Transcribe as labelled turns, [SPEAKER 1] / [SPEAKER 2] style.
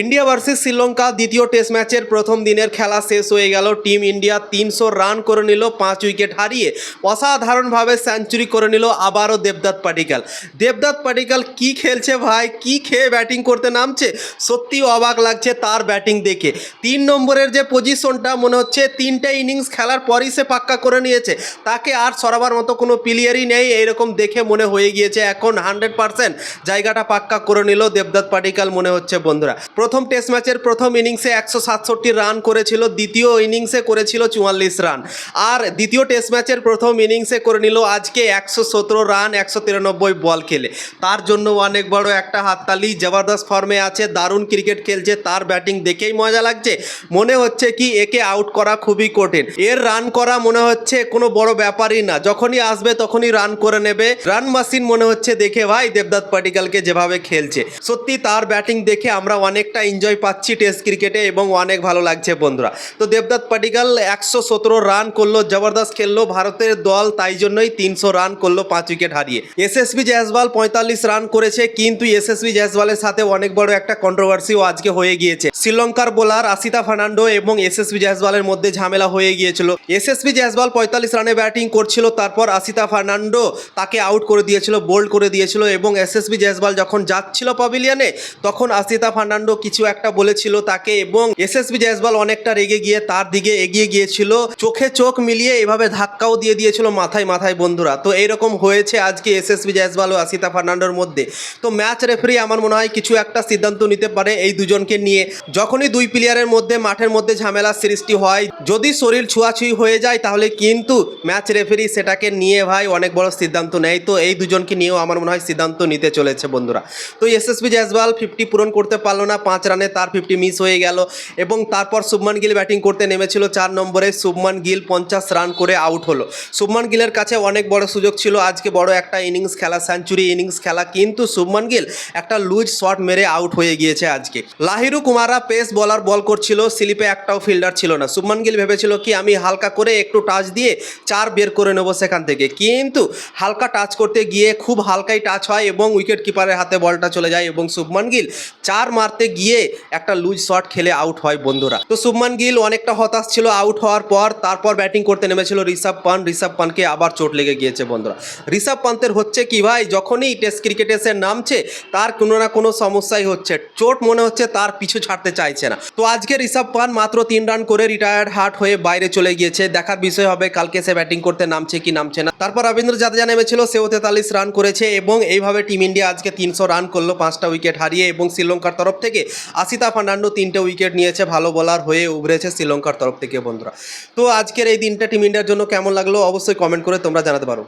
[SPEAKER 1] India versus Sri Lanka দ্বিতীয় test ম্যাচের প্রথম দিনের খেলা শেষ হয়ে গেল। টিম ইন্ডিয়া 300 রান করে নিল 5 উইকেট হারিয়ে। অসাধারণভাবে সেঞ্চুরি করে নিল আবারও দেবদত্ত পাডিক্কাল। দেবদত্ত পাডিক্কাল কি খেলছে ভাই, কি খেয়ে ব্যাটিং করতে নামছে, সত্যি অবাক লাগছে তার ব্যাটিং দেখে। 3 নম্বরের যে পজিশনটা মনে হচ্ছে 3টে ইনিংস খেলার পরই সে পাক্কা করে নিয়েছে, তাকে আর সরাবার মতো কোনো প্লেয়ারই নেই, এইরকম দেখে মনে হয়ে গিয়েছে। এখন 100% জায়গাটা পাক্কা করে নিল দেবদত্ত পাডিক্কাল মনে হচ্ছে বন্ধুরা। প্রথম টেস্ট ম্যাচের প্রথম ইনিংসে 167 রান করেছিল, দ্বিতীয় ইনিংসে করেছিল 44 রান, আর দ্বিতীয় টেস্ট ম্যাচের প্রথম ইনিংসে করে নিল আজকে 117 রান 193 বল খেলে। তার জন্য অনেক বড় একটা হাততালি। জবরদস্ত ফর্মে আছে, দারুণ ক্রিকেট খেলছে, তার ব্যাটিং দেখেই মজা লাগছে। মনে হচ্ছে কি একে আউট করা খুবই কঠিন, এর রান করা মনে হচ্ছে কোনো বড় ব্যাপারই না, যখনই আসবে তখনই রান করে নেবে। রান মেশিন মনে হচ্ছে দেখে ভাই দেবদত্ত পাডিক্কালকে যেভাবে খেলছে, সত্যি তার ব্যাটিং দেখে আমরা অনেকটা এনজয় পাচ্ছি টেস্ট ক্রিকেটে এবং অনেক ভালো লাগছে বন্ধুরা। তো দেবদত্ত পাডিক্কাল 117 রান করলো, জবরদস্ত খেললো ভারতের দল, তাই জন্যই 300 রান করলো 5 উইকেট হারিয়ে। এসএসবি জয়সওয়াল 45 রান করেছে, কিন্তু এসএসবি জয়সওয়ালের সাথে অনেক বড় একটা কন্ট্রোভার্সিও আজকে হয়ে গিয়েছে। শ্রীলঙ্কার বোলার আসিতা ফার্নান্ডো এবং এসএসবি জয়সওয়ালের মধ্যে ঝামেলা হয়ে গিয়েছিল। এসএসবি জয়সওয়াল 45 রানে ব্যাটিং করছিল, তারপর আসিতা ফার্নান্ডো তাকে আউট করে দিয়েছিল, বোল্ড করে দিয়েছিল, এবং এসএসবি জয়সওয়াল যখন যাচ্ছিল প্যাভিলিয়নে তখন আসিতা ফার্নান্ডো কিছু একটা বলেছিল তাকে, এবং এসএসবি জয়সওয়াল অনেকটা রেগে গিয়ে তার দিকে এগিয়ে গিয়েছিল, চোখে চোখ মিলিয়ে এভাবে ধাক্কাও দিয়ে দিয়েছিল মাথায় মাথায় বন্ধুরা। তো এইরকম হয়েছে আজকে এসএসবি জয়সওয়াল ও আসিতা ফার্নান্ডোর মধ্যে। তো ম্যাচ রেফারি আমার মনে হয় কিছু একটা সিদ্ধান্ত নিতে পারে এই দুজনকে নিয়ে। যখনই দুই প্লেয়ারের মধ্যে মাঠের মধ্যে ঝামেলার সৃষ্টি হয়, যদি শরীর ছোঁয়াছুঁই হয়ে যায়, তাহলে কিন্তু ম্যাচ রেফারি সেটাকে নিয়ে ভাই অনেক বড় সিদ্ধান্ত নেয়। তো এই দুজনকে নিয়েও আমার মনে হয় সিদ্ধান্ত নিতে চলেছে বন্ধুরা। তো এসএসবি জয়সওয়াল 50 পূরণ করতে পারলো না, 5 রানে তার 50 মিস হয়ে গেল, এবং তারপর শুভমান গিল ব্যাটিং করতে নেমেছিল 4 নম্বরে। শুভমান গিল 50 রান করে আউট হলো। শুভমান গিলের কাছে অনেক বড় সুযোগ ছিল আজকে বড় একটা ইনিংস খেলা, সেঞ্চুরি ইনিংস খেলা, কিন্তু শুভমান গিল একটা লুজ শট মেরে আউট হয়ে গিয়েছে আজকে। লাহিরু কুমারা পেস বলার বল করছিল, স্লিপে একটাও ফিল্ডার ছিল না। শুভমান গিল ভেবেছিল কি আমি হালকা করে একটু টাচ দিয়ে 4 বের করে নেবো সেখান থেকে, কিন্তু হালকা টাচ করতে গিয়ে খুব হালকাই টাচ হয় এবং উইকেট কিপারের হাতে বলটা চলে যায়, এবং শুভমান গিল 4 মারতে গিয়ে একটা লুজ শট খেলে আউট হয় বন্ধুরা। তো শুভমান গিল অনেকটা হতাশ ছিল আউট হওয়ার পর। তারপর ব্যাটিং করতে নেমেছিল ঋষভ পান্ট, ঋষভ পান্টকে আবার চোট লেগে গিয়েছে বন্ধুরা। ঋষভ পান্তের হচ্ছে কি ভাই, যখনই টেস্ট ক্রিকেটে সে নামছে তার কোনো না কোনো সমস্যাই হচ্ছে, চোট মনে হচ্ছে তার পিছু ছাড়তে চাইছে না। তো আজকে ঋষভ পান্ট মাত্র 3 রান করে রিটায়ার্ড হার্ট হয়ে বাইরে চলে গিয়েছে। দেখার বিষয় হবে কালকে সে ব্যাটিং করতে নামছে কি নামছে না। তারপর রবীন্দ্র জাদেজা নেমেছিল, সেও 43 রান করেছে, এবং এইভাবে টিম ইন্ডিয়া আজকে 300 রান করলো 5টা উইকেট হারিয়ে। এবং শ্রীলঙ্কার তরফ থেকে আসিতা ফার্নান্ডো 3টে উইকেট নিয়েছে, ভালো বোলার হয়ে উভরেছে শ্রীলঙ্কার তরফ থেকে বন্ধুরা। তো আজকের এই দিনটা টিম ইন্ডিয়ার জন্য কেমন লাগলো অবশ্যই কমেন্ট করে তোমরা জানাতে পারো।